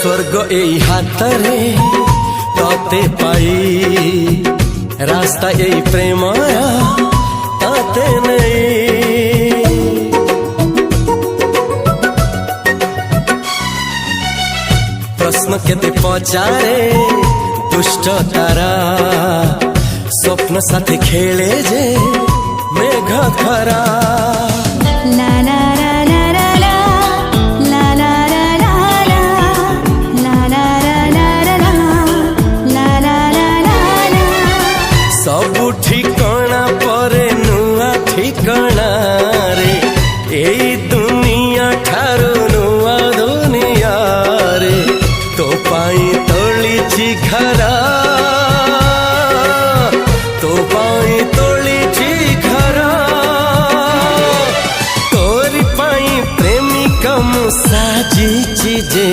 स्वर्ग एई हातरे तते पाई रास्ता एई प्रेमया ताते नहीं। प्रश्न केते पचारे दुष्ट तारा स्वप्न साथी खेले जे मेघ खरा। ला ला ला ला ला ला ला ला ला ला ला ला ला ला। सबु ठिकाना परे नुआ ठिकाना रे एई दुनिया ठारू नुआ दुनिया रे। तो पाई तोलिछि घरा तो पाई तोलिछि घरा तोरी पाई प्रेमिका मु साजिछि जे